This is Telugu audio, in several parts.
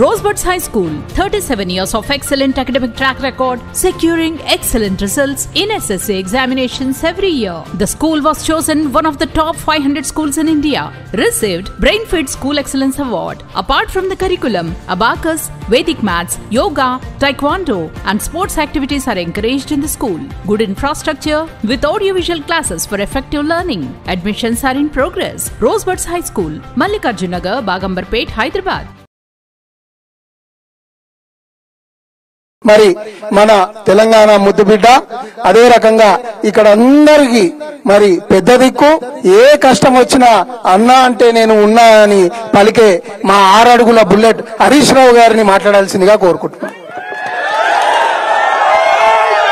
Rosebuds High School, 37 years of excellent academic track record, securing excellent results in SSC examinations every year. The school was chosen one of the top 500 schools in India. Received Brainfeed School Excellence Award. Apart from the curriculum, abacus, Vedic maths, yoga, taekwondo and sports activities are encouraged in the school. Good infrastructure with audiovisual classes for effective learning. Admissions are in progress. Rosebuds High School, Mallikarjun Nagar, Bagambarpet, Hyderabad. మరి మన తెలంగాణ ముద్దుబిడ్డ అదే రకంగా ఇక్కడ అందరికి మరి పెద్ద దిక్కు ఏ కష్టం వచ్చినా అన్నా అంటే నేను ఉన్నా అని పలికే మా 6 అడుగుల బుల్లెట్ హరీష్ రావు గారిని మాట్లాడాల్సిందిగా కోరుకుంటున్నాను.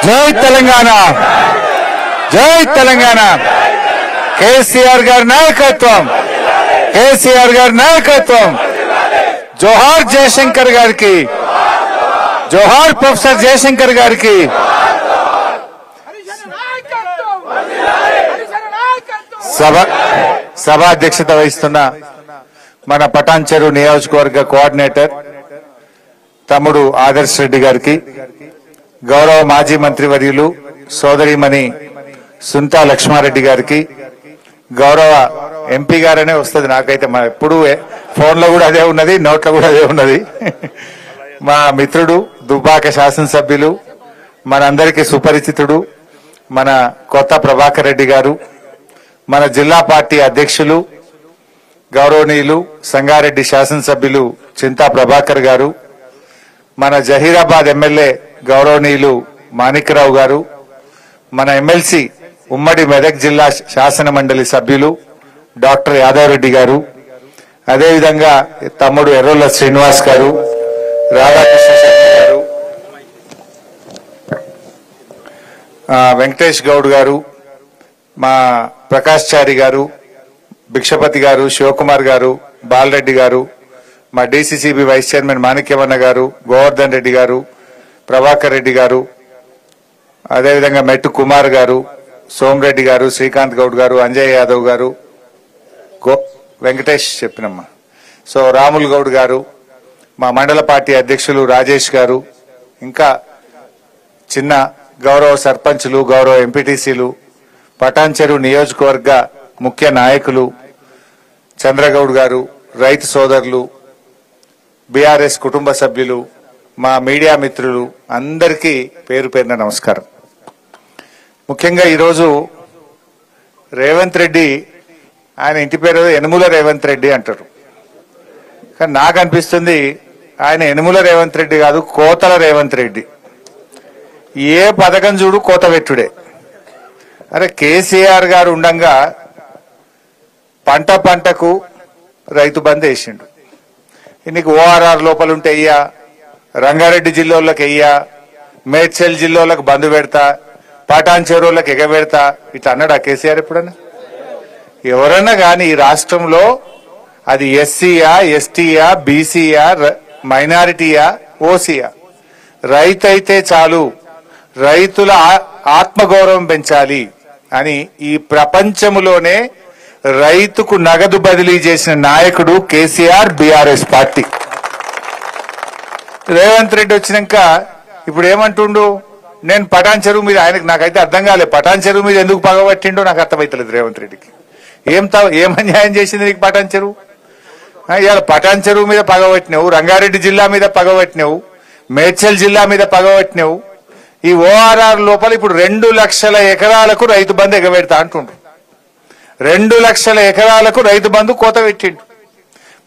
జై తెలంగాణ, జై తెలంగాణ. కేసీఆర్ గారి నాయకత్వం, కేసీఆర్ గారి నాయకత్వం. జోహార్ జయశంకర్ గారికి, జోహార్ ప్రొఫెసర్ జయశంకర్ గారికి. సభ అధ్యక్షత వహిస్తున్న మన పటాన్చెరు నియోజకవర్గ కోఆర్డినేటర్ తమ్ముడు ఆదర్శ్ రెడ్డి గారికి, గౌరవ మాజీ మంత్రివర్యులు సోదరిమణి సుంతా లక్ష్మారెడ్డి గారికి, గౌరవ ఎంపీ గారనే వస్తుంది నాకైతే, ఎప్పుడు ఫోన్లో కూడా అదే ఉన్నది, నోట్లో కూడా అదే ఉన్నది, మా మిత్రుడు దుబ్బాక శాసనసభ్యులు, మనందరికీ సుపరిచితుడు మన కొత్త ప్రభాకర్ రెడ్డి గారు, మన జిల్లా పార్టీ అధ్యక్షులు గౌరవనీయులు సంగారెడ్డి శాసనసభ్యులు చింతా ప్రభాకర్ గారు, మన జహీరాబాద్ ఎమ్మెల్యే గౌరవనీయులు మాణిక్యరావు గారు, మన ఎమ్మెల్సీ ఉమ్మడి మెదక్ జిల్లా శాసన మండలి సభ్యులు డాక్టర్ యాదవ్ రెడ్డి గారు, అదేవిధంగా తమ్ముడు ఎర్రోల శ్రీనివాస్ గారు, రాధాకృష్ణ శర్మ గారు, వెంకటేష్ గౌడ్ గారు, మా ప్రకాష్ చారి గారు, భిక్షపతి గారు, శివకుమార్ గారు, బాలరెడ్డి గారు, మా డిసిసిబి వైస్ చైర్మన్ మాణిక్యవన్న గారు, గోవర్ధన్ రెడ్డి గారు, ప్రభాకర్ రెడ్డి గారు, అదేవిధంగా మెట్టు కుమార్ గారు, సోమరెడ్డి గారు, శ్రీకాంత్ గౌడ్ గారు, అంజయ్ యాదవ్ గారు, వెంకటేష్ చెప్పినమ్మా, సో రాముల్ గౌడ్ గారు, మా మండల పార్టీ అధ్యక్షులు రాజేష్ గారు, ఇంకా చిన్న గౌరవ సర్పంచులు, గౌరవ ఎంపీటీసీలు, పటాన్చెరు నియోజకవర్గ ముఖ్య నాయకులు చంద్రగౌడ్ గారు, రైతు సోదరులు, బీఆర్ఎస్ కుటుంబ సభ్యులు, మా మీడియా మిత్రులు అందరికీ పేరు పేరున నమస్కారం. ముఖ్యంగా ఈరోజు రేవంత్ రెడ్డి, ఆయన ఇంటి పేరు యనుమల రేవంత్ రెడ్డి అంటారు, కానీ నాకు అనిపిస్తుంది ఆయన యనుమల రేవంత్ రెడ్డి కాదు, కోతల రేవంత్ రెడ్డి. ఏ పథకం చూడు కోత పెట్టుడే. అరే కేసీఆర్ గారు ఉండంగా పంటకు రైతు బంద్ వేసిండు. నీకు ఓఆర్ఆర్ లోపల ఉంటే అయ్యా, రంగారెడ్డి జిల్లాలకు అయ్యా, మేడ్చల్ జిల్లాలకు బంద్ పెడతా, పటాన్చెరువులకు ఎగబెడతా, ఇట్లా అన్నాడా కేసీఆర్ ఎప్పుడన్నా? ఎవరన్నా కానీ ఈ రాష్ట్రంలో అది ఎస్సీయా, ఎస్టీయా, బీసీయా, మైనారిటీయా, ఓసీయా, రైతు అయితే చాలు, రైతుల ఆత్మగౌరవం పెంచాలి అని ఈ ప్రపంచంలోనే రైతుకు నగదు బదిలీ చేసిన నాయకుడు కేసీఆర్, బీఆర్ఎస్ పార్టీ. రేవంత్ రెడ్డి వచ్చినాక ఇప్పుడు ఏమంటుండు, నేను పటాన్చెరువు మీద, ఆయనకు నాకైతే అర్థం కాలేదు, పటాన్చెరువు మీద ఎందుకు పగబట్టిండో నాకు అర్థమైతలేదు రేవంత్ రెడ్డికి. ఏం అన్యాయం చేసింది నీకు పటాన్చెరువు? ఇవాళ పటాన్చెరువు మీద పగబట్టినావు, రంగారెడ్డి జిల్లా మీద పగబట్టినావు, మేడ్చల్ జిల్లా మీద పగబట్టినావు. ఈ ఓఆర్ఆర్ లోపల ఇప్పుడు 2 లక్షల ఎకరాలకు రైతు బంధు ఎగబెడతా అంటుండ్రు. 2 లక్షల ఎకరాలకు రైతు బంధు కోత పెట్టిండు.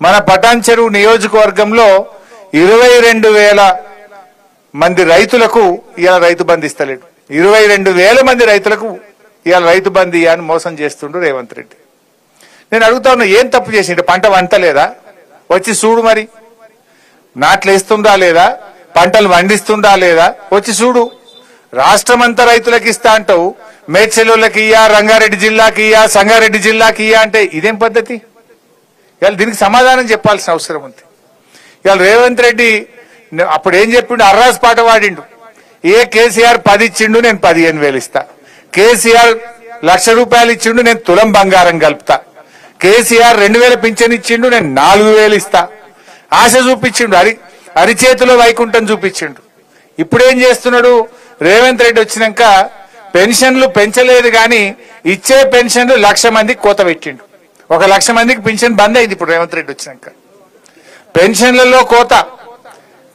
మన పటాన్చెరువు నియోజకవర్గంలో 22,000 మంది రైతులకు ఇవాళ రైతు బంధు ఇస్తలేడు. 22,000 మంది రైతులకు ఇవాళ రైతు బంధు అని మోసం చేస్తుండ్రు రేవంత్ రెడ్డి. నేను అడుగుతా ఉన్నా, ఏం తప్పు చేసిండు? పంట వంటలేదా? వచ్చి చూడు, మరి నాట్లు వేస్తుందా లేదా, పంటలు వండిస్తుందా లేదా, వచ్చి చూడు. రాష్ట్రమంతా రైతులకు ఇస్తా అంటావు, మేడ్చల్లోకి ఇయ్యా, రంగారెడ్డి జిల్లాకి ఇయ్యా, సంగారెడ్డి జిల్లాకి ఇయ్యా అంటే ఇదేం పద్ధతి? ఇవాళ దీనికి సమాధానం చెప్పాల్సిన అవసరం ఉంది. ఇవాళ రేవంత్ రెడ్డి అప్పుడు ఏం చెప్పిండు? అర్రాస్ పాట వాడిండు. ఏ కేసీఆర్ 10 ఇచ్చిండు, నేను 15,000 ఇస్తా. కేసీఆర్ ₹1,00,000 ఇచ్చిండు, నేను తులం బంగారం కలుపుతా. కేసీఆర్ 2,000 పింఛన్ ఇచ్చిండు, నేను 4,000 ఇస్తా. ఆశ చూపించిండు. అది అరిచేతిలో వైకుంఠం చూపించిండు. ఇప్పుడేం చేస్తున్నాడు రేవంత్ రెడ్డి వచ్చినాక పెన్షన్లు పెంచలేదు కానీ ఇచ్చే పెన్షన్లు 1,00,000 మందికి కోత పెట్టిండు. 1,00,000 మందికి పెన్షన్ బంద్ అయింది ఇప్పుడు రేవంత్ రెడ్డి వచ్చినాక. పెన్షన్లలో కోత,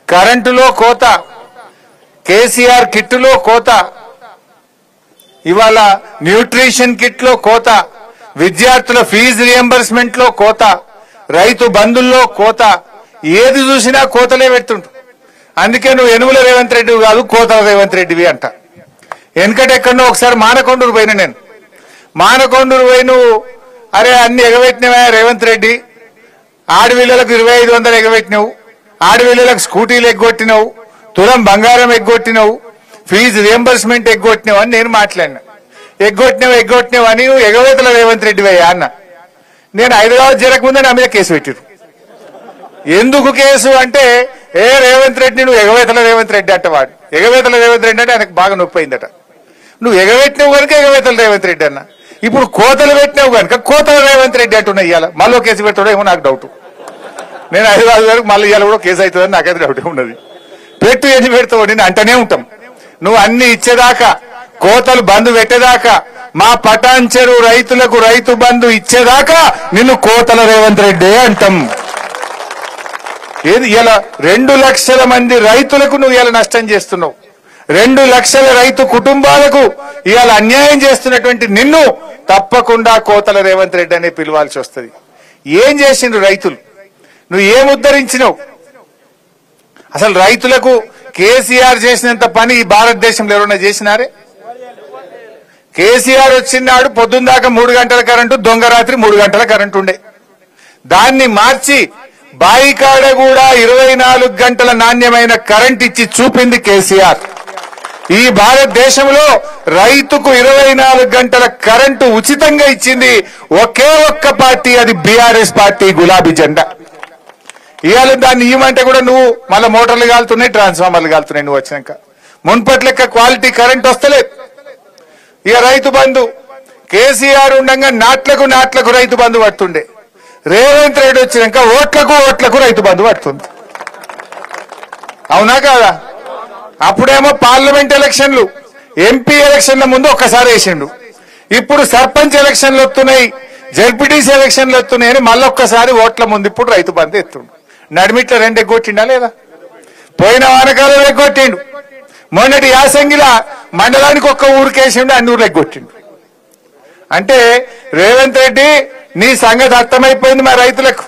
కరెంటులో కోత, కేసీఆర్ కిట్లో కోత, ఇవాళ న్యూట్రిషన్ కిట్ లో కోత, విద్యార్థుల ఫీజు రియంబర్స్మెంట్ లో కోత, రైతు బంధుల్లో కోత, ఏది చూసినా కోతలే పెడుతుంటు. అందుకే నువ్వు యనుమల రేవంత్ రెడ్డి కాదు కోతల రేవంత్ రెడ్డివి అంట. వెనకటెక్కడో ఒకసారి మానకొండూరు పోయినా నేను. మానకొండూరు పోయి నువ్వు అరే అన్ని ఎగబెట్టినవా రేవంత్ రెడ్డి, ఆడపిల్లలకు 2,500 ఎగబెట్టినావు, ఆడపిల్లలకు స్కూటీలు ఎగ్గొట్టినావు, తులం బంగారం ఎగ్గొట్టినావు, ఫీజు రియంబర్స్మెంట్ ఎగ్గొట్టినావు అని నేను మాట్లాడినా. ఎగ్గొట్టినావు అని నువ్వు ఎగవేతల రేవంత్ రెడ్డి అయ్యా అన్న. నేను హైదరాబాద్ జరగకముందే నా మీద కేసు పెట్టారు. ఎందుకు కేసు అంటే రేవంత్ రెడ్డి నువ్వు ఎగవేతల రేవంత్ రెడ్డి అంటవాడు. ఎగవేతల రేవంత్ రెడ్డి అంటే ఆయనకు బాగా నొప్పి అయిందట. నువ్వు ఎగవేట్టినావు కనుక ఎగవేతల రేవంత్ రెడ్డి అన్న. ఇప్పుడు కోతలు పెట్టినావు కనుక కోతల రేవంత్ రెడ్డి అంటున్నా. ఇవాళ మళ్ళీ కేసు పెట్టాడో ఏమో నాకు డౌట్. నేను హైదరాబాద్ వరకు మళ్ళీ ఇవాళ కూడా కేసు అవుతుందని నాకైతే డౌట్ ఉన్నది. పెట్టు ఎన్ని పెడతావు నేను అంటనే ఉంటాం. నువ్వు అన్ని ఇచ్చేదాకా, కోతలు బంధు పెట్టేదాకా, మా పటాన్ చెరువు రైతులకు రైతు బంధు ఇచ్చేదాకా నిన్ను కోతల రేవంత్ రెడ్డి అంటాం. ఏది ఇలా 2 లక్షల మంది రైతులకు నువ్వు ఇలా నష్టం చేస్తున్నావు. 2 లక్షల రైతు కుటుంబాలకు ఇవాళ అన్యాయం చేస్తున్నటువంటి నిన్ను తప్పకుండా కోతల రేవంత్ రెడ్డి అనే పిలవాల్సి వస్తుంది. ఏం చేసిండ్రు రైతులు? నువ్వు ఏం ఉద్ధరించినావు? అసలు రైతులకు కేసీఆర్ చేసినంత పని ఈ భారతదేశంలో ఎవరన్నా చేసినారే? కేసీఆర్ వచ్చినాడు పొద్దున్న దాకా 3 గంటల కరెంటు, దొంగ రాత్రి 3 గంటల కరెంటు ఉండే. దాన్ని మార్చి బాయికాడ కూడా 24 గంటల నాణ్యమైన కరెంట్ ఇచ్చి చూపింది కేసీఆర్. ఈ భారతదేశంలో రైతుకు 24 గంటల కరెంటు ఉచితంగా ఇచ్చింది ఒకే ఒక్క పార్టీ, అది బీఆర్ఎస్ పార్టీ, గులాబీ జెండా. ఇవాళ దాన్ని ఇవ్వమంటే కూడా నువ్వు మళ్ళీ మోటార్లు కాలుతున్నాయి, ట్రాన్స్ఫార్మర్లు కాలుతున్నాయి. నువ్వు వచ్చినాక మున్పటి లెక్క క్వాలిటీ కరెంట్ వస్తలేదు. ఇక రైతు బంధు కేసీఆర్ ఉండగా నాట్లకు రైతు బంధు పడుతుండే. రేవంత్ రెడ్డి వచ్చినాక ఓట్లకు రైతు బంధు పడుతుంది. అవునా కాదా? అప్పుడేమో పార్లమెంట్ ఎలక్షన్లు, ఎంపీ ఎలక్షన్ల ముందు ఒక్కసారి వేసిండు. ఇప్పుడు సర్పంచ్ ఎలక్షన్లు వస్తున్నాయి, జడ్పీటీసీ ఎలక్షన్లు వస్తున్నాయని మళ్ళొక్కసారి ఓట్ల ముందు ఇప్పుడు రైతు బంధు ఎత్తుండు. నడిమిట్ల 2 ఎగ్గొట్టిండా లేదా? పోయిన వానకాలం ఎగ్గొట్టిండు. మొన్నటి యాసంగిలా మండలానికి ఒక్క ఊరికేసిండు, అన్ని ఊర్లు ఎగ్గొట్టిండు. అంటే రేవంత్ రెడ్డి నీ సంగతి అర్థమైపోయింది మా రైతులకు.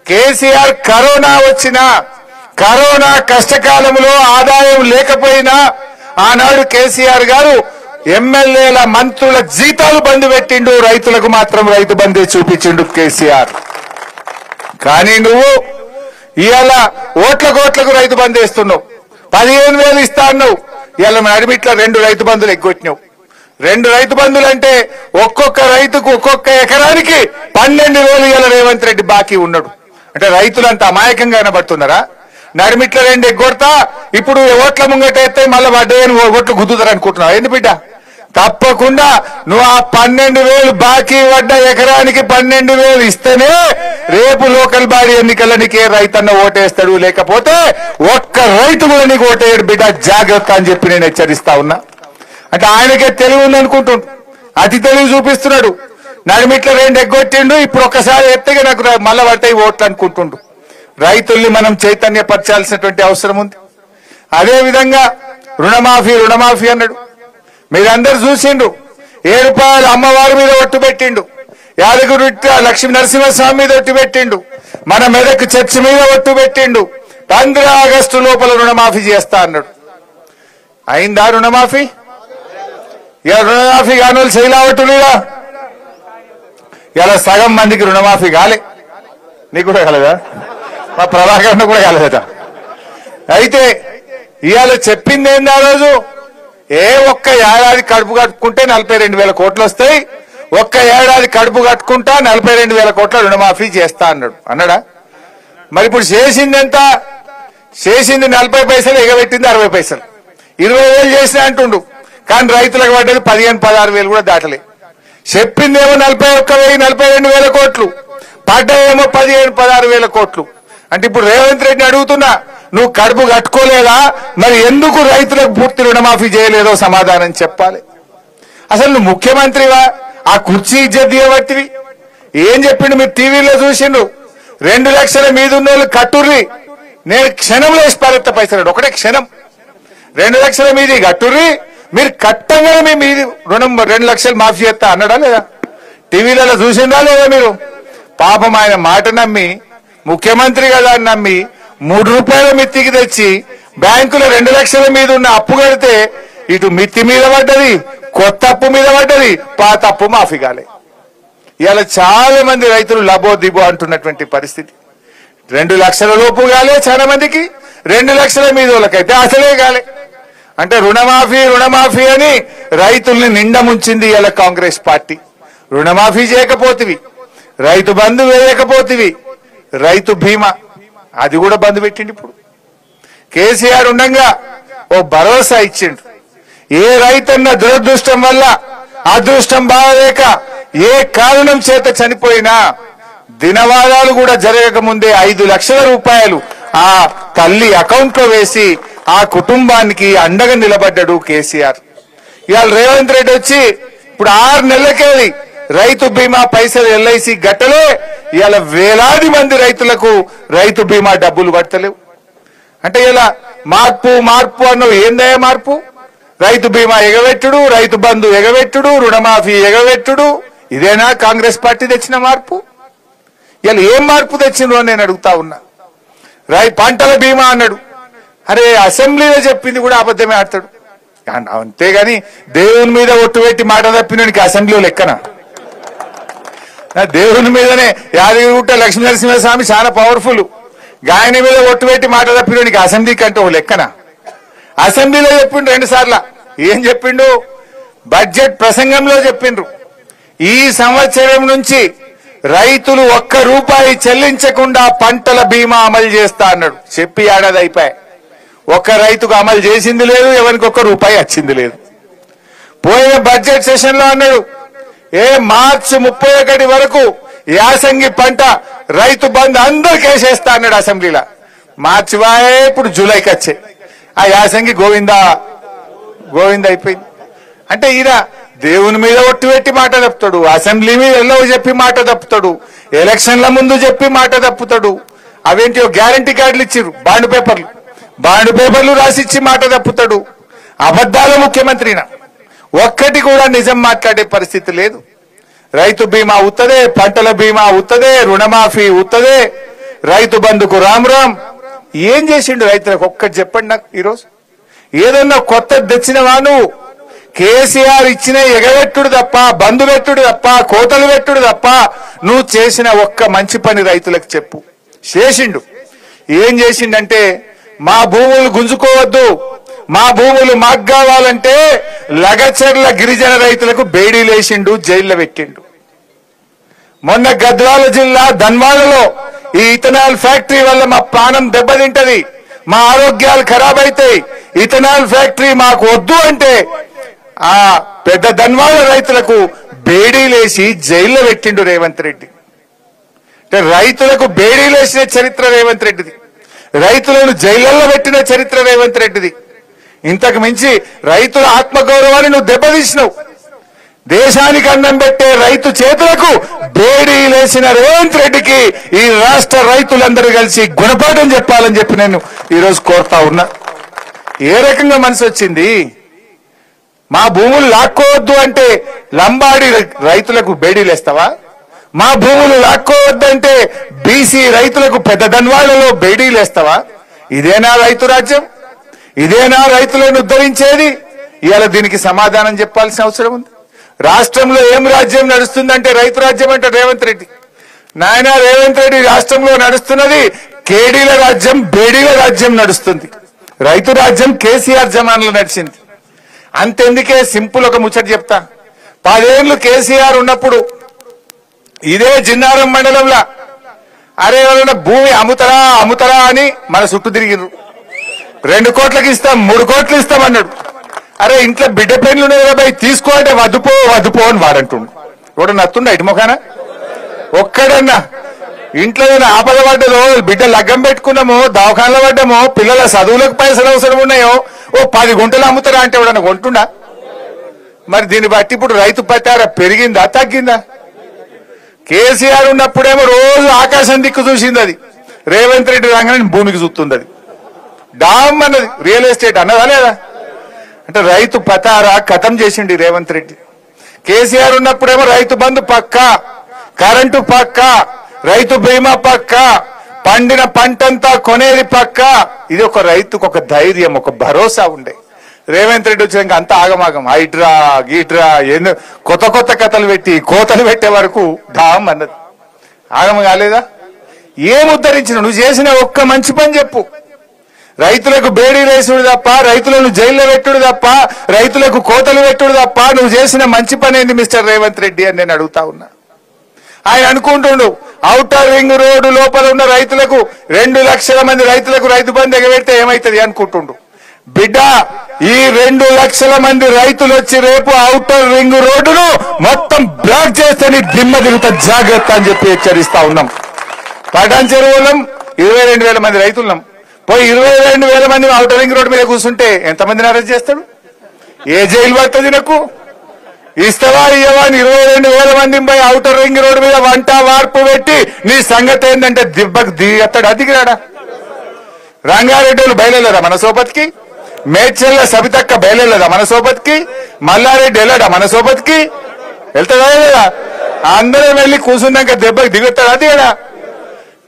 కేసీఆర్ కరోనా వచ్చినా, కరోనా కష్టకాలంలో ఆదాయం లేకపోయినా ఆనాడు కేసీఆర్ గారు ఎమ్మెల్యేల మంత్రుల జీతాలు బంద్ పెట్టిండు, రైతులకు మాత్రం రైతు బంధే చూపించిండు కేసీఆర్. కానీ నువ్వు ఇవాళ ఓట్లకు రైతు బంధు వేస్తున్నావు. 15,000 ఇస్తా అన్నావు. ఇవాళ నడిమిట్ల 2 రైతు బంధులు ఎగ్గొట్టినావు. 2 రైతు బంధులు అంటే ఒక్కొక్క రైతుకు ఒక్కొక్క ఎకరానికి 12,000 ఇవాళ రేవంత్ రెడ్డి బాకీ ఉన్నాడు. అంటే రైతులు అంత అమాయకంగా కనబడుతున్నారా? నడిమిట్ల 2 ఎగ్గొడతా, ఇప్పుడు ఓట్ల ముంగట ఎత్తే మళ్ళీ వడ్డేని ఓట్లు గుద్దుతారు అనుకుంటున్నావు. ఏంటి బిడ్డ? తప్పకుండా నువ్వు ఆ 12,000 బాకీ పడ్డ ఎకరానికి 12,000 ఇస్తేనే రేపు లోకల్ బాడీ ఎన్నికల్లో నీకే రైతన్న ఓటేస్తాడు. లేకపోతే ఒక్క రైతు కూడా నీకు ఓటేయడు బిడ్డ, జాగ్రత్త అని చెప్పి నేను హెచ్చరిస్తా ఉన్నా. అంటే ఆయనకే తెలివి ఉందనుకుంటుండు, అతి తెలివి చూపిస్తున్నాడు. నడిమిట్ల 2 ఎగ్గొట్టిండు, ఇప్పుడు ఒక్కసారి ఎత్తగా నాకు మళ్ళా పడతాయి ఓట్లు అనుకుంటుండు. రైతుల్ని మనం చైతన్యపరచాల్సినటువంటి అవసరం ఉంది. అదే విధంగా రుణమాఫీ అన్నాడు. మీరందరూ చూసిండు. 7 రూపాయలు అమ్మవారి మీద ఒట్టు పెట్టిండు, యాదగిరి లక్ష్మీ నరసింహస్వామి మీద ఒట్టు పెట్టిండు, మన మెదక్ చర్చి మీద ఒట్టు పెట్టిండు. 15 ఆగస్టు లోపల రుణమాఫీ చేస్తా అన్నాడు. అయిందా రుణమాఫీ? ఇలా రుణమాఫీ కాని వాళ్ళు శైలావట్టుగా ఇలా సగం మందికి రుణమాఫీ కాలే. నీకు కూడా కాలేదా? మా ప్రభాకర్ కూడా కాలేదట. అయితే ఇవాళ చెప్పింది ఏంది? ఆ రోజు ఒక్క ఏడాది కడుపు కట్టుకుంటే 42,000 కోట్లు వస్తాయి, ఒక్క ఏడాది కడుపు కట్టుకుంటా 42,000 కోట్ల రుణమాఫీ చేస్తా అన్నాడా? మరి ఇప్పుడు చేసింది ఎంత? చేసింది 40 పైసలు, ఎగబెట్టింది 60 పైసలు. 20,000 చేసినా అంటుండు, కానీ రైతులకు పడ్డది 15,000-16,000 కూడా దాటలే. చెప్పిందేమో 41,000 42,000 కోట్లు, పడ్డాయేమో 15,000-16,000 కోట్లు. అంటే ఇప్పుడు రేవంత్ రెడ్డిని అడుగుతున్నా, నువ్వు కడుపు కట్టుకోలేదా? మరి ఎందుకు రైతులకు పూర్తి రుణమాఫీ చేయలేదో సమాధానం చెప్పాలి. అసలు నువ్వు ముఖ్యమంత్రివా? ఆ కుర్చీ ఇజ్జత్ తీయబట్టివి. ఏం చెప్పిండు? మీరు టీవీలో చూసిండు. 2 లక్షల మీద ఉన్న వాళ్ళు కట్టుర్రి, నేను క్షణంలో వేసి పారెత్త పైసలు. ఒకటే క్షణం 2 లక్షల మీది కట్టుర్రి, మీరు కట్టంగానే మీ మీది రుణం 2 లక్షలు మాఫీ చేస్తా అన్నాడా లేదా? టీవీలలో చూసిందా లేదా మీరు? పాపం ఆయన మాట నమ్మి, ముఖ్యమంత్రి కదా అని నమ్మి 3 రూపాయల మిత్తికి తెచ్చి బ్యాంకులో 2 లక్షల మీద ఉన్న అప్పు కడితే ఇటు మిత్తి మీద పడ్డది, కొత్త అప్పు మీద పడ్డది, పాత అప్పు మాఫీ కాలే. ఇవాళ చాలా మంది రైతులు లబో దిబో అంటున్నటువంటి పరిస్థితి. 2 లక్షల లోపు కాలే చాలా మందికి, 2 లక్షల మీద వాళ్ళకైతే అసలే కాలే. అంటే రుణమాఫీ రుణమాఫీ అని రైతుల్ని నిండా ముంచింది ఇవాళ కాంగ్రెస్ పార్టీ. రుణమాఫీ చేయకపోతివి, రైతు బంధు వేయకపోతివి, రైతు బీమా అది కూడా బంద్ పెట్టిండి. ఇప్పుడు కేసీఆర్ ఉండగా ఓ భరోసా ఇచ్చిండు. ఏ రైతన్న దురదృష్టం వల్ల అదృష్టం బాగలేక ఏ కారణం చేత చనిపోయినా దినవారాలు కూడా జరగక ముందే 5 లక్షల రూపాయలు ఆ తల్లి అకౌంట్ లో వేసి ఆ కుటుంబానికి అండగా నిలబడ్డాడు కేసీఆర్. ఇవాళ రేవంత్ రెడ్డి వచ్చి ఇప్పుడు 6 నెలలకేది రైతు బీమా పైసలు ఎల్ఐసి గట్టలే ఇవాళ వేలాది మంది రైతులకు రైతు బీమా డబ్బులు పడతలేవు. అంటే ఇలా మార్పు మార్పు అన్నవి ఏందయ్యా మార్పు? రైతు బీమా ఎగబెట్టుడు, రైతు బంధు ఎగబెట్టుడు, రుణమాఫీ ఎగబెట్టుడు, ఇదేనా కాంగ్రెస్ పార్టీ తెచ్చిన మార్పు? ఇలా ఏం మార్పు తెచ్చిండ్రో నేను అడుగుతా ఉన్నా. పంటల బీమా అన్నాడు, అరే అసెంబ్లీలో చెప్పింది కూడా అబద్ధమే ఆడతాడు. అంతేగాని దేవుని మీద ఒట్టు పెట్టి మాట తప్పినోనికి అసెంబ్లీలో లెక్కన? దేవుని మీదనే యాదగిరిగుట్ట లక్ష్మీ నరసింహస్వామి చాలా పవర్ఫుల్, గాయని మీద ఒట్టు పెట్టి మాట తప్పినోనికి అసెంబ్లీ కంటే ఓ లెక్కన? అసెంబ్లీలో చెప్పిండు 2 సార్లు. ఏం చెప్పిండు? బడ్జెట్ ప్రసంగంలో చెప్పిండ్రు, ఈ సంవత్సరం నుంచి రైతులు 1 రూపాయి చెల్లించకుండా పంటల బీమా అమలు చేస్తా అన్నాడు. చెప్పి ఏడాది అయిపోయి ఒక్క రైతుకు అమలు చేసింది లేదు, ఎవరికి 1 రూపాయి వచ్చింది లేదు. పోయిన బడ్జెట్ సెషన్ లో అన్నాడు, మార్చి 31 వరకు యాసంగి పంట రైతు బంధు అందరికి వేసేస్తా అన్నాడు అసెంబ్లీలో. మార్చి వాయే ఇప్పుడు జూలైకి వచ్చే ఆ యాసంగి గోవిందా గోవింద అయిపోయింది. అంటే ఈయన దేవుని మీద ఒట్టు పెట్టి మాట తప్పుతాడు, అసెంబ్లీ మీద ఎల్లవో చెప్పి మాట తప్పుతాడు, ఎలక్షన్ల ముందు చెప్పి మాట తప్పుతాడు. అవేంటియో గ్యారంటీ కార్డులు ఇచ్చిర్రు, బాండ్ పేపర్లు రాసిచ్చి మాట తప్పుతాడు. అబద్ధాల ముఖ్యమంత్రిన ఒక్కటి కూడా నిజం మాట్లాడే పరిస్థితి లేదు. రైతు బీమా ఉత్తదే, పంటల బీమా ఉత్తదే, రుణమాఫీ ఉత్తదే, రైతు బంధుకు రామ్ రామ్. ఏం చేసిండు రైతులకు ఒక్కటి చెప్పండి నాకు. ఈరోజు ఏదన్నా కొత్త తెచ్చినవా? నువ్వు కేసీఆర్ ఇచ్చిన ఎగబెట్టుడు తప్ప, బంధు పెట్టుడు తప్ప, కోతలు పెట్టుడు తప్ప నువ్వు చేసిన ఒక్క మంచి పని రైతులకు చెప్పు. చేసిండు. ఏం చేసిండంటే, మా భూములు గుంజుకోవద్దు, మా భూములు మాకు కావాలంటే లగచర్ల గిరిజన రైతులకు బేడీలేసిండు, జైల్లో పెట్టిండు. మొన్న గద్వాల జిల్లా ధన్వాడలో ఈ ఇథనాల్ ఫ్యాక్టరీ వల్ల మా ప్రాణం దెబ్బతింటది, మా ఆరోగ్యాలు ఖరాబ్ అవుతాయి, ఇథనాల్ ఫ్యాక్టరీ మాకు వద్దు అంటే ఆ పెద్ద ధన్వాడ రైతులకు బేడీలేసి జైల్లో పెట్టిండు రేవంత్ రెడ్డి. అంటే రైతులకు బేడీలేసిన చరిత్ర రేవంత్ రెడ్డిది, రైతులను జైళ్లలో పెట్టిన చరిత్ర రేవంత్ రెడ్డిది. ఇంతకు మించి రైతుల ఆత్మగౌరవాన్ని నువ్వు దెబ్బతీసినావు. దేశానికి అన్నం పెట్టే రైతు చేతులకు బేడీలేసిన రేవంత్ రెడ్డికి ఈ రాష్ట్ర రైతులందరూ కలిసి గుణపాఠం చెప్పాలని చెప్పి నేను ఈరోజు కోరుతా ఉన్నా. ఏ రకంగా మనసు వచ్చింది? మా భూములు లాక్కోవద్దు అంటే లంబాడి రైతులకు బేడీలేస్తావా? మా భూములు లాక్కోవద్దంటే బీసీ రైతులకు పెద్ద ధన్వాళ్లలో బేడీలేస్తావా? ఇదేనా రైతు రాజ్యం? ఇదేనా రైతులను ఉద్ధరించేది? ఇవాళ దీనికి సమాధానం చెప్పాల్సిన అవసరం ఉంది. రాష్ట్రంలో ఏం రాజ్యం నడుస్తుందంటే రైతు రాజ్యం అంటే రేవంత్ రెడ్డి. నాయన రేవంత్ రెడ్డి రాష్ట్రంలో నడుస్తున్నది కేడీల రాజ్యం, బేడీల రాజ్యం నడుస్తుంది. రైతు రాజ్యం కేసీఆర్ జమాన్లో నడిచింది. అంతెందుకే సింపుల్ ఒక ముచ్చట చెప్తా. 10 ఏళ్లు కేసీఆర్ ఉన్నప్పుడు ఇదే జిన్నారం మండలంలో అరే ఎవరైనా భూమి అమ్ముతారా అని మన చుట్టూ తిరిగిరు. 2 కోట్లకి ఇస్తాం, 3 కోట్లు ఇస్తామన్నాడు. అరే ఇంట్లో బిడ్డ పెన్లు ఉన్నాయి కదా తీసుకో అంటే వద్దుపో అని వాడంటుండు. కూడా నత్తుండ ఇటు మొఖాన ఒక్కడన్నా ఇంట్లో ఆపద పడ్డదో, బిడ్డ లగ్గం పెట్టుకున్నామో, దవాఖానలో పడ్డామో, పిల్లల చదువులకు పైసలు అవసరం ఉన్నాయో, ఓ 10 గుంటలు అమ్ముతారా అంటే ఎవడన్నా కొంటుండా? మరి దీన్ని బట్టి ఇప్పుడు రైతు పట్టార పెరిగిందా తగ్గిందా? కేసీఆర్ ఉన్నప్పుడేమో రోజు ఆకాశం దిక్కు చూసింది అది, రేవంత్ రెడ్డి రాగానే భూమికి చూస్తుంది అది. డామ్ అన్నది రియల్ ఎస్టేట్ అన్నదా లేదా? అంటే రైతు పతారా ఖతం చేసిండి రేవంత్ రెడ్డి. కేసీఆర్ ఉన్నప్పుడేమో రైతు బంధు పక్క, కరెంటు పక్క, రైతు బీమా పక్క, పండిన పంటంతా కొనేది పక్క. ఇది ఒక రైతుకు ఒక ధైర్యం, ఒక భరోసా ఉండే. రేవంత్ రెడ్డి వచ్చాక అంత ఆగమాగం, హైడ్రా గీట్రా ఎన్నో కొత్త కొత్త కథలు పెట్టి కోతలు పెట్టే వరకు డామ్ అన్నది. ఆగమ కాలేదా? ఏం ఉద్ధరించిన? నువ్వు చేసిన ఒక్క మంచి పని చెప్పు. రైతులకు బేడీ వేసుడు తప్ప, రైతులను జైల్లో పెట్టుడు తప్ప, రైతులకు కోతలు పెట్టుడు తప్ప నువ్వు చేసిన మంచి పని ఏంది మిస్టర్ రేవంత్ రెడ్డి అని నేను అడుగుతా ఉన్నా. ఆయన అనుకుంటుండు ఔటర్ రింగ్ రోడ్డు లోపల ఉన్న రైతులకు 2 లక్షల మంది రైతులకు రైతు బంధు ఎగబెడితే ఏమైతుంది అనుకుంటుండు. బిడ్డ, ఈ 2 లక్షల మంది రైతులు వచ్చి రేపు ఔటర్ రింగ్ రోడ్డును మొత్తం బ్లాక్ చేస్తే నీ దిమ్మ దిగుతా, జాగ్రత్త అని చెప్పి హెచ్చరిస్తా ఉన్నాం. పటాన్ చెరువులం 22,000 మంది రైతులున్నాం. పోయి 22,000 మంది ఔటర్ రింగ్ రోడ్డు మీద కూర్చుంటే ఎంతమందిని అరెస్ట్ చేస్తాడు? ఏ జైలు పడుతుంది? నాకు ఇస్తావా ఇయ్యవా? 22,000 మంది పోయి ఔటర్ రింగ్ రోడ్డు మీద వంట వార్పు పెట్టి నీ సంగతి ఏంటంటే దిబ్బకు దిగతాడు. అదిగిరాడా? రంగారెడ్డి వాళ్ళు బయలుదేరా మన సోపతికి? మేడ్చల్ల సబితక్క బయలుదేరదా మన సోపతికి? మల్లారెడ్డి వెళ్ళాడా మన సోపతికి? వెళ్తాడా లేదా? అందరం వెళ్ళి కూర్చున్నాక దెబ్బకి దిగుతాడు. అదిగడా?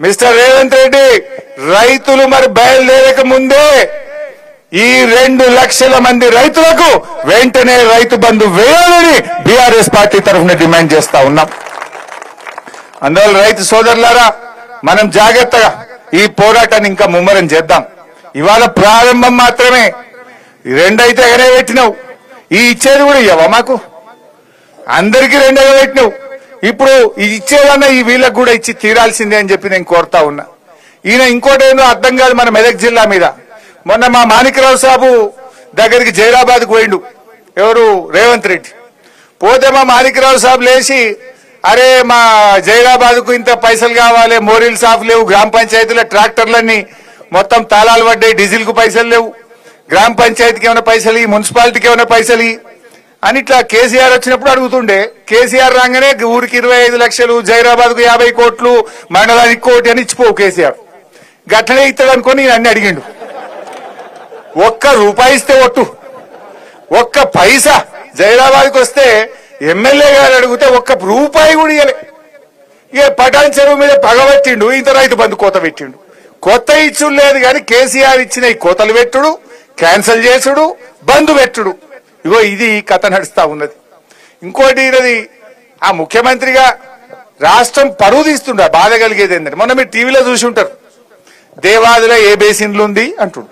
మిస్టర్ రేవంత్ రెడ్డి, రైతులు మరి బయలుదేరక ముందే ఈ 2 లక్షల మంది రైతులకు వెంటనే రైతు బంధు వేయాలని బీఆర్ఎస్ పార్టీ తరఫున డిమాండ్ చేస్తా ఉన్నాం. అందువల్ల రైతు సోదరులారా, మనం జాగ్రత్తగా ఈ పోరాటాన్ని ఇంకా ముమ్మరం చేద్దాం. ఇవాళ ప్రారంభం మాత్రమే. 2 అయితే ఎగనే పెట్టినావు, ఈ ఇచ్చేది కూడా ఇవ్వవా మాకు? అందరికీ 2 ఎగబెట్టినావు. ఇప్పుడు ఈ ఇచ్చేదన్నా ఈ వీళ్ళకు కూడా ఇచ్చి తీరాల్సిందే అని చెప్పి నేను కోరుతా ఉన్నా. ఈయన ఇంకోటి ఏందో అర్థం కాదు మన మెదక్ జిల్లా మీద. మొన్న మా మాణిక్యరావు సాబు దగ్గరికి జైరాబాద్కు పోయిండు ఎవరు? రేవంత్ రెడ్డి. పోతే మా మాణిక్యరావు సాబు లేచి, అరే మా జైరాబాద్కు ఇంత పైసలు కావాలి, మోరీలు సాఫ్ లేవు, గ్రామ పంచాయతీల ట్రాక్టర్లన్నీ మొత్తం తాళాలు పడ్డాయి, డీజిల్ కు పైసలు లేవు, గ్రామ పంచాయతీకి ఏమైనా పైసలు, మున్సిపాలిటీకి ఏమైనా పైసలు అని ఇట్లా కేసీఆర్ వచ్చినప్పుడు అడుగుతుండే. కేసీఆర్ రాగానే ఊరికి 25 లక్షలు, జైరాబాద్ కు 50 కోట్లు, మండలానికి 1 కోటి అని ఇచ్చిపోవు కేసీఆర్. గట్లనే ఇస్తాడు అనుకొని నేను అన్ని అడిగిండు. 1 రూపాయి ఇస్తే ఒట్టు, 1 పైసా జైరాబాద్కి వస్తే ఎమ్మెల్యే గారు అడిగితే 1 రూపాయి కూడా ఇవ్వలే. ఇక పటాన్ చెరువు మీద పగబట్టిండు, ఇంత రైతు బంధు కోత పెట్టిండు. కొత్త ఇచ్చుడు లేదు కానీ కేసీఆర్ ఇచ్చిన ఈ కోతలు పెట్టుడు, క్యాన్సల్ చేసుడు, బంధు పెట్టుడు, ఇగో ఇది కథ నడుస్తా ఉన్నది. ఇంకోటి ఇది ఆ ముఖ్యమంత్రిగా రాష్ట్రం పరువు తీస్తుండ. బాధ కలిగేది ఏంటంటే, మొన్న మీరు టీవీలో చూసి ఉంటారు, దేవాదుల ఏ బేసిన్లు ఉంది అంటుండు.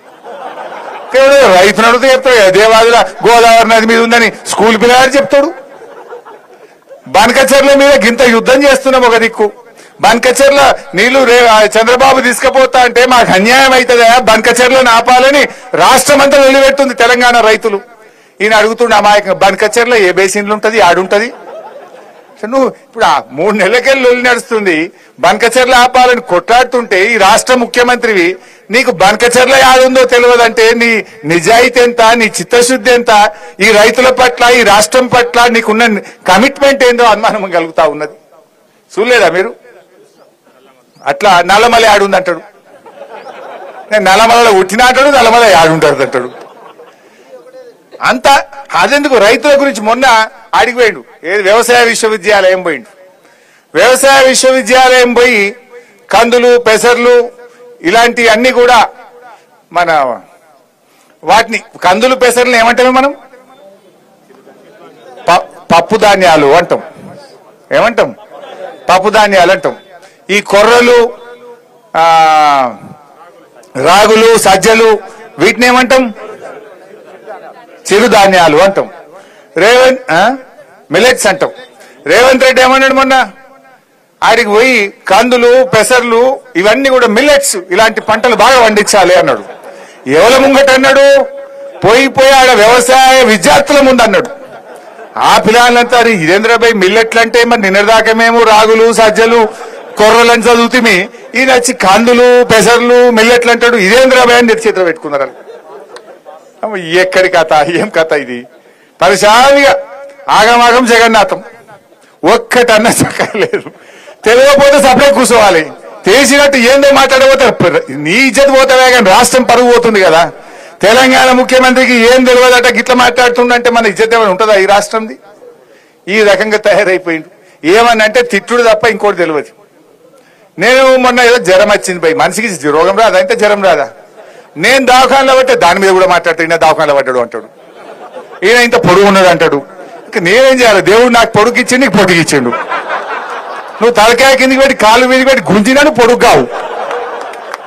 రైతు నడుతూ చెప్తాడు, దేవాదుల గోదావరి నది మీద ఉందని స్కూల్ పిల్లగారు చెప్తాడు. బనకచెర్ల మీద గింత యుద్ధం చేస్తున్నాం ఒక దిక్కు. బనకచెర్ల నీళ్లు చంద్రబాబు తీసుకుపోతా అంటే మాకు అన్యాయం అవుతుందా, బనకచెర్లను ఆపాలని రాష్ట్రం అంతా నిలబెట్టుంది తెలంగాణ రైతులు. ఈయన అడుగుతుండే అమాయకంగా, బనకచెర్ల ఏ బేసిన్లు ఉంటది, ఆడుంటది? నువ్వు ఇప్పుడు 3 నెలలకెళ్ళి లొల్లి నడుస్తుంది, బనకచెర్ల ఆపాలని కొట్లాడుతుంటే ఈ రాష్ట్ర ముఖ్యమంత్రివి నీకు బనకచెర్ల యాడుందో తెలియదంటే నీ నిజాయితీ ఎంత, నీ చిత్తశుద్ధి ఎంత, ఈ రైతుల పట్ల, ఈ రాష్ట్రం పట్ల నీకున్న కమిట్మెంట్ ఏందో అనుమానం కలుగుతా ఉన్నది. చూడలేదా మీరు? అట్లా నల్లమల ఆడుంది అంటాడు, నేను నల్లమలలో ఉట్టిన అంటాడు, నల్లమల ఆడుంటాడు అంటాడు. అంతా అదెందుకు? రైతుల గురించి మొన్న అడిగిపోయిండు, ఏది వ్యవసాయ విశ్వవిద్యాలయం పోయిండు. వ్యవసాయ విశ్వవిద్యాలయం పోయి కందులు, పెసర్లు ఇలాంటి అన్ని కూడా మన వాటిని కందులు పెసర్లు ఏమంటామే మనం? పప్పు ధాన్యాలు అంటాం. ఏమంటాం? పప్పు ధాన్యాలు అంటాం. ఈ కొర్రలు, రాగులు, సజ్జలు వీటిని ఏమంటాం? చిరుధాన్యాలు అంటాం. మిలెట్స్ అంటాం. రేవంత్ రెడ్డి ఏమన్నాడు మొన్న? ఆడికి పోయి కందులు, పెసర్లు ఇవన్నీ కూడా మిల్లెట్స్, ఇలాంటి పంటలు బాగా పండించాలి అన్నాడు. ఎవరి ముంగట అన్నాడు? పోయి ఆడ వ్యవసాయ విద్యార్థుల ముందు అన్నాడు. ఆ పిల్లలంతా ఇదేంద్రబాయ్ మిల్లెట్లు అంటే మరి నిన్నదాకా మేము రాగులు, సజ్జలు, కొర్రలని చదువుతుంది ఈయన వచ్చి కందులు పెసర్లు మిల్లెట్లు అంటాడు. ఇదేంద్ర భయాన్ని నెత్తి చేతిలో పెట్టుకున్నారు. ఎక్కడి కథ, ఏం కథ ఇది? పరిశాలిగా ఆగమాగం జగన్నాథం. ఒక్కటన్నా చక్కలేదు. తెలియకపోతే సపరేట్ కూర్చోవాలి. తెలిసినట్టు ఏందో మాట్లాడబోతారు. నీ ఇజ్జత్ పోతావే కానీ రాష్ట్రం పరుగు పోతుంది కదా. తెలంగాణ ముఖ్యమంత్రికి ఏం తెలియదట గిట్లా మాట్లాడుతుండంటే మన ఇజ్జత్ ఏమైనా ఉంటుందా ఈ రాష్ట్రంది? ఈ రకంగా తయారైపోయింది. ఏమన్నంటే తిట్టుడు తప్ప ఇంకోటి తెలియదు. నేను మొన్న ఏదో జ్వరం వచ్చింది పోయి, మనిషికి రోగం రాదా అంటే జ్వరం రాదా? నేను దవాఖానలో పట్టే దాని మీద కూడా మాట్లాడతాడు. ఈయన దవాఖానలో పడ్డాడు అంటాడు, ఈయన ఇంత పొడుగు ఉన్నాడు అంటాడు. నేనేం చేయాలి? దేవుడు నాకు పొడుగు ఇచ్చిండు, నీకు పొడుగు ఇచ్చిండు. నువ్వు తలకాయ కిందికి పెట్టి కాలు మీదకి పెట్టి గుంజినాను పొడుగు కావు.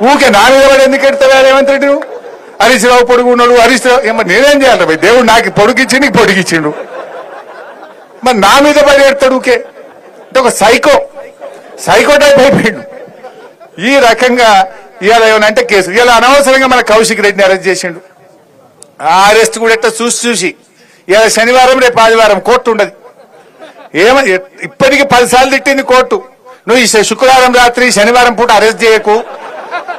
ఊకే నా మీద పడి ఎందుకు ఎడతావా రేవంత్ రెడ్డి? నువ్వు హరీష్ రావు పొడుగు ఉన్నాడు, హరీష్ రావు ఏమో నేనేం చేయాలి భయ్? దేవుడు నాకు పొడుగు ఇచ్చి నీకు పొడుగు ఇచ్చిండు, మరి నా మీద పడి ఎడతాడు ఊకే అంటే ఒక సైకో టైప్ అయిపోయిండు. ఈ రకంగా ఇవాళ ఏమనంటే కేసు ఇవాళ అనవసరంగా మన కౌశిక్ రెడ్డిని అరెస్ట్ చేసిండు. ఆ అరెస్ట్ కూడా ఎట్లా చూసి ఇవాళ శనివారం రేపు ఆదివారం కోర్టు ఉండదు. ఇప్పటికీ 10 సార్లు తిట్టింది కోర్టు. నువ్వు ఈ శుక్రవారం రాత్రి శనివారం పూట అరెస్ట్ చేయకు,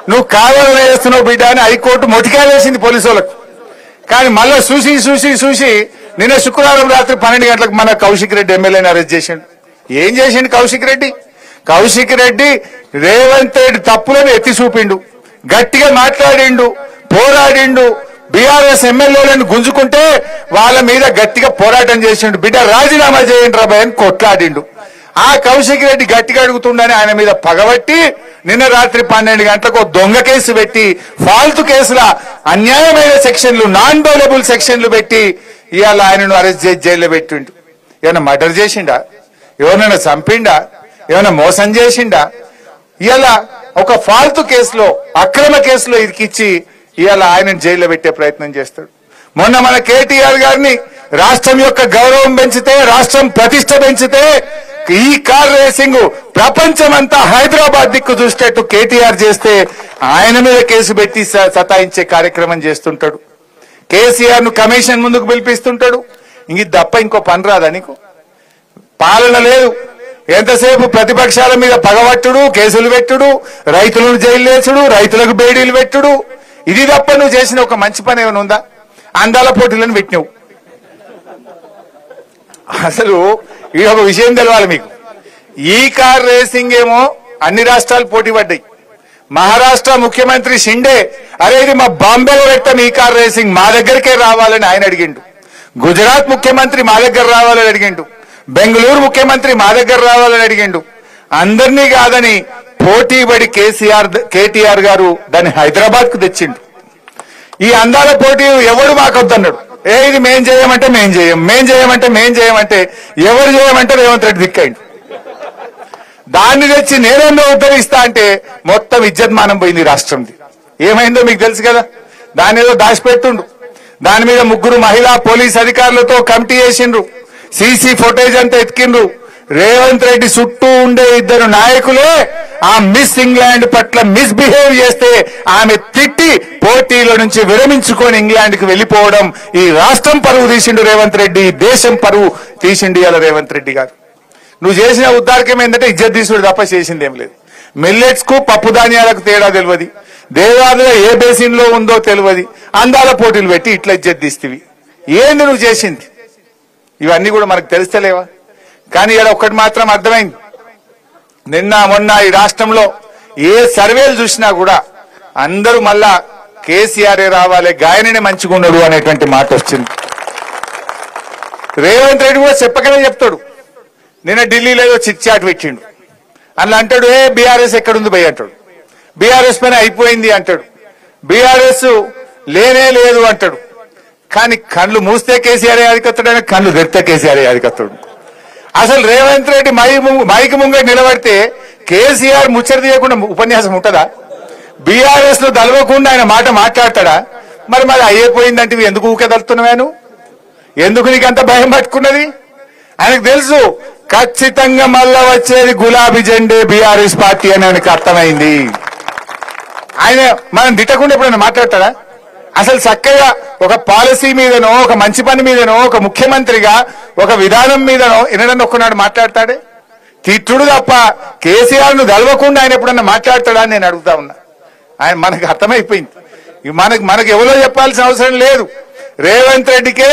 నువ్వు కావాలని వేస్తున్నావు బిడ్డ అని హైకోర్టు మొటికాయలు వేసింది పోలీసు వాళ్ళకు. కానీ మళ్ళా చూసి నిన్న శుక్రవారం రాత్రి 12 గంటలకు మన కౌశిక్ రెడ్డి ఎమ్మెల్యేని అరెస్ట్ చేసిండు. ఏం చేసిండు కౌశిక్ రెడ్డి? రేవంత్ రెడ్డి తప్పులను ఎత్తి చూపిండు, గట్టిగా మాట్లాడిండు, పోరాడిండు. బీఆర్ఎస్ ఎమ్మెల్యేలను గుంజుకుంటే వాళ్ళ మీద గట్టిగా పోరాటం చేసిండు. బిడ్డ రాజీనామా చేయండి రాబాయ్ అని కొట్లాడిండు. ఆ కౌశిక్ రెడ్డి గట్టిగా అడుగుతుండని ఆయన మీద పగబట్టి నిన్న రాత్రి 12 గంటలకు దొంగ కేసు పెట్టి, ఫాల్తు కేసుల అన్యాయమైన సెక్షన్లు, నాన్ బౌలబుల్ సెక్షన్లు పెట్టి ఇవాళ ఆయనను అరెస్ట్ చేసి జైల్లో పెట్టిండు. ఏమైనా మర్డర్ చేసిండా? ఎవరినైనా చంపిండా? ఏమైనా మోసం చేసిండా? ఇవాళ ఒక ఫాల్తు కేసులో, అక్రమ కేసులో ఇరికిచ్చి ఇవాళ ఆయనను జైల్లో పెట్టే ప్రయత్నం చేస్తాడు. మొన్న మన కేటీఆర్ గారిని రాష్ట్రం యొక్క గౌరవం పెంచితే, రాష్ట్రం ప్రతిష్ట పెంచితే ఈ కార్ రేసింగ్ ప్రపంచమంతా హైదరాబాద్ దిక్కు చూసేట్టు కేటీఆర్ చేస్తే ఆయన మీద కేసు పెట్టి సతాయించే కార్యక్రమం చేస్తుంటాడు. కేసీఆర్ ను కమిషన్ ముందుకు పిలిపిస్తుంటాడు. ఇంక తప్ప ఇంకో పని రాదా నీకు? పాలన లేదు. ఎంతసేపు ప్రతిపక్షాల మీద పగబట్టుడు, కేసులు పెట్టుడు, రైతులను జైలు వేసుడు, రైతులకు బేడీలు పెట్టుడు, ఇది తప్ప నువ్వు చేసిన ఒక మంచి పని ఏమైనా ఉందా? అందాల పోటీలను పెట్టినావు. అసలు ఈ ఒక విషయం తెలవాలి మీకు. ఈ కార్ రేసింగ్ ఏమో అన్ని రాష్ట్రాలు పోటీ పడ్డాయి. మహారాష్ట్ర ముఖ్యమంత్రి షిండే అరే ఇది మా బాంబేలో పెట్టాం ఈ కార్ రేసింగ్, మా దగ్గరికే రావాలని ఆయన అడిగిండు. గుజరాత్ ముఖ్యమంత్రి మా దగ్గర రావాలని అడిగిండు. బెంగళూరు ముఖ్యమంత్రి మా దగ్గర రావాలని అడిగిండు. అందరినీ కాదని పోటీ పడి కేటీఆర్ గారు దాన్ని హైదరాబాద్ కు తెచ్చిండు. ఈ అందాల పోటీ ఎవడు మాకొద్దన్నాడు. ఇది మేం చేయమంటే మేం చేయమంటే ఎవరు చేయమంటే రేవంత్ రెడ్డి దిక్కైండు. దాన్ని తెచ్చి నేనేందో ఉద్ధరిస్తా అంటే మొత్తం ఇజ్జత్ పోయింది రాష్ట్రంది. ఏమైందో మీకు తెలుసు కదా. దాని ఏదో దాచిపెట్టుండు. దాని మీద 3 మహిళా పోలీస్ అధికారులతో కమిటీ చేసిండ్రు. సీసీ ఫుటేజ్ అంతా ఎత్తికిండ్రు. రేవంత్ రెడ్డి చుట్టూ ఉండే 2 నాయకులే ఆ మిస్ ఇంగ్లాండ్ పట్ల మిస్బిహేవ్ చేస్తే ఆమె తిట్టి పోటీలో నుంచి విరమించుకొని ఇంగ్లాండ్ కి వెళ్లిపోవడం. ఈ రాష్ట్రం పరువు తీసిండు రేవంత్ రెడ్డి, దేశం పరువు తీసిండు ఇవాళ రేవంత్ రెడ్డి గారు. నువ్వు చేసిన ఉద్దారకం ఏంటంటే ఇజ్జత్ తీసుడు తప్ప చేసింది ఏం లేదు. మిల్లెట్స్ కు పప్పు ధాన్యాలకు తేడా తెలియదు, దేవాలయ ఏ బేసిన్ లో ఉందో తెలియదు, అందాల పోటీలు పెట్టి ఇట్లా ఇజ్జత్ తీస్తేవి. ఏంది నువ్వు చేసింది? ఇవన్నీ కూడా మనకు తెలుస్తలేవా? కానీ ఇక్కడ ఒక్కటి మాత్రం అర్థమైంది. నిన్న మొన్న ఈ రాష్ట్రంలో ఏ సర్వేలు చూసినా కూడా అందరూ మళ్ళా కేసీఆర్ రావాలి, గాయననే మంచిగా ఉన్నాడు అనేటువంటి మాట వచ్చింది. రేవంత్ రెడ్డి కూడా చెప్పకనే చెప్తాడు. నిన్న ఢిల్లీలో ఏదో చిట్ చాట్ పెట్టిండు. అట్లా అంటాడు, బీఆర్ఎస్ ఎక్కడుంది భయ్ అంటాడు, బీఆర్ఎస్ పైన అయిపోయింది అంటాడు, బీఆర్ఎస్ లేనే లేదు అంటాడు. కానీ కళ్ళు మూస్తే కేసీఆర్ యాదికత్తాడు, కళ్ళు తెరితే కేసీఆర్ యాదికత్తాడు. అసలు రేవంత్ రెడ్డి మైకి ముంగ నిలబడితే కేసీఆర్ ముచ్చట తీయకుండా ఉపన్యాసం ఉంటుందా? బీఆర్ఎస్ లో దలవకుండా ఆయన మాట మాట్లాడతాడా? మరి అయిపోయిందంటే ఎందుకు ఊకెదలుతున్నాను? ఎందుకు నీకు అంత భయం పట్టుకున్నది? ఆయనకు తెలుసు ఖచ్చితంగా మళ్ళా వచ్చేది గులాబీ జెండే బీఆర్ఎస్ పార్టీ అని ఆయనకు అర్థమైంది. ఆయన మనం తిట్టకుండా ఎప్పుడైనా మాట్లాడతాడా? అసలు చక్కగా ఒక పాలసీ మీదనో, ఒక మంచి పని మీదనో, ఒక ముఖ్యమంత్రిగా ఒక విధానం మీదనో ఎన్నడన్నా ఒక్కనాడు మాట్లాడతాడే? తిట్టుడు తప్ప కేసీఆర్ ను గెలవకుండా ఆయన ఎప్పుడన్నా మాట్లాడతాడా అని నేను అడుగుతా ఉన్నా. ఆయన మనకు అర్థమైపోయింది. మనకు ఎవరో చెప్పాల్సిన అవసరం లేదు. రేవంత్ రెడ్డికే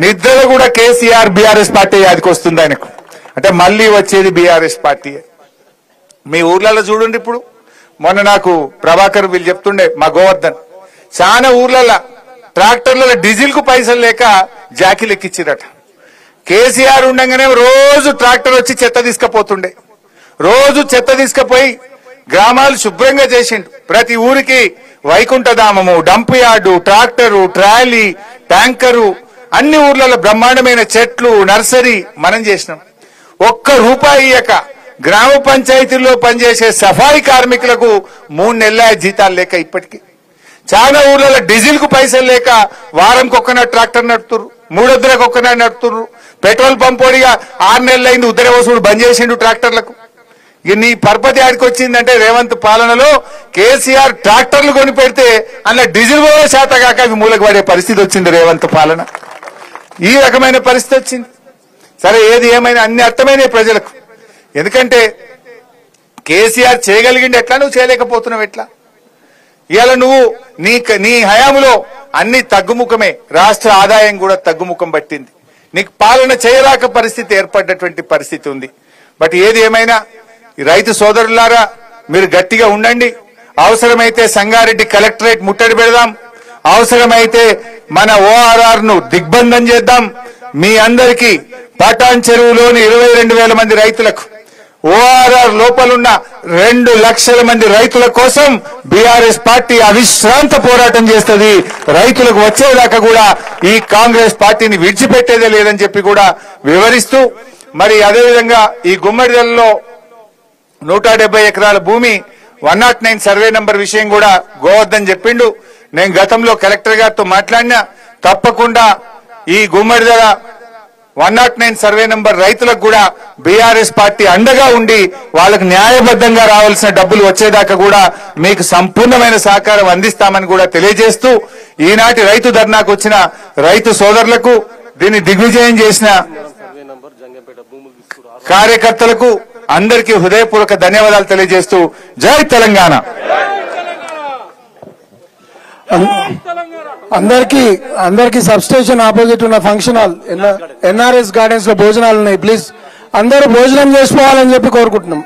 నిద్రలో కూడా కేసీఆర్ బీఆర్ఎస్ పార్టీ యాదికి వస్తుంది ఆయనకు. అంటే మళ్ళీ వచ్చేది బీఆర్ఎస్ పార్టీ. మీ ఊర్లలో చూడండి, ఇప్పుడు మొన్న నాకు ప్రభాకర్ వీళ్ళు చెప్తుండే, మా గోవర్ధన్, చాలా ఊర్లలో ట్రాక్టర్లలో డీజిల్ కు పైసలు లేక జాకీలు ఎక్కిచ్చిరట. కేసీఆర్ ఉండగానే రోజు ట్రాక్టర్ వచ్చి చెత్త తీసుకుపోతుండే. రోజు చెత్త తీసుకుపోయి గ్రామాలు శుభ్రంగా చేసిండు. ప్రతి ఊరికి వైకుంఠధామము, dump yard, tractor, trolley, tanker, అన్ని ఊర్లలో బ్రహ్మాండమైన చెట్లు, నర్సరీ మనం చేసినాం. ఒక్క రూపాయి ఇయ్యక గ్రామ పంచాయతీల్లో పనిచేసే సఫాయి కార్మికులకు 3 నెలల జీతాలు లేక ఇప్పటికీ చాలా ఊర్లలో డీజిల్ కు పైసలు లేక వారంకి ఒక్కనాడు ట్రాక్టర్ నడుపుతున్నారు, 3 వద్దలకు ఒక్కనాడు నడుపుతున్నారు. పెట్రోల్ పంపోడిగా 6 నెలలు అయింది, ఉద్దర వసూడు బంద్ చేసిండు ట్రాక్టర్లకు. నీ పరపతి ఆడికి వచ్చిందంటే రేవంత్ పాలనలో కేసీఆర్ ట్రాక్టర్లు కొని పెడితే అందులో డీజిల్ కూడా శాత కాక అవి మూలకు పడే పరిస్థితి వచ్చింది రేవంత్ పాలన. ఈ రకమైన పరిస్థితి వచ్చింది. సరే, ఏది ఏమైనా అన్ని అర్థమైనాయి ప్రజలకు. ఎందుకంటే కేసీఆర్ చేయగలిగింది ఎట్లా, నువ్వు చేయలేకపోతున్నావు ఎట్లా? ఇవాళ నువ్వు నీ హయాములో అన్ని తగ్గుముఖమే, రాష్ట్ర ఆదాయం కూడా తగ్గుముఖం పట్టింది. నీకు పాలన చేయలేక పరిస్థితి ఏర్పడ్డటువంటి పరిస్థితి ఉంది. బట్ ఏది ఏమైనా రైతు సోదరులారా, మీరు గట్టిగా ఉండండి. అవసరమైతే సంగారెడ్డి కలెక్టరేట్ ముట్టడి పెడదాం, అవసరమైతే మన ORR ను దిగ్బంధం చేద్దాం. మీ అందరికీ పటాన్ చెరువులోని 22,000 మంది రైతులకు, ORR లోపలున్న 2 లక్షల మంది రైతుల కోసం బీఆర్ఎస్ పార్టీ అవిశ్రాంత పోరాటం చేస్తుంది. రైతులకు వచ్చేదాకా కూడా ఈ కాంగ్రెస్ పార్టీని విడిచిపెట్టేదే లేదని చెప్పి కూడా వివరిస్తూ, మరి అదేవిధంగా ఈ గుమ్మడిదలలో 170 ఎకరాల భూమి 109 సర్వే నంబర్ విషయం కూడా గోవర్ధన్ చెప్పిండు. నేను గతంలో కలెక్టర్ గారితో మాట్లాడినా, తప్పకుండా ఈ గుమ్మడిదల 109 సర్వే నంబర్ రైతులకు కూడా బీఆర్ఎస్ పార్టీ అండగా ఉండి వాళ్ళకు న్యాయబద్ధంగా రావాల్సిన డబ్బులు వచ్చేదాకా కూడా మీకు సంపూర్ణమైన సహకారం అందిస్తామని కూడా తెలియజేస్తూ, ఈనాటి రైతు ధర్నాకు వచ్చిన రైతు సోదరులకు, దీన్ని దిగ్విజయం చేసిన కార్యకర్తలకు అందరికీ హృదయపూర్వక ధన్యవాదాలు తెలియజేస్తూ జై తెలంగాణ. అందరికి సబ్స్టేషన్ ఆపోజిట్ ఉన్న ఫంక్షన్ హాల్ NRS గార్డెన్స్ లో భోజనాలు ఉన్నాయి. ప్లీజ్ అందరూ భోజనం చేసుకోవాలని చెప్పి కోరుకుంటున్నాం.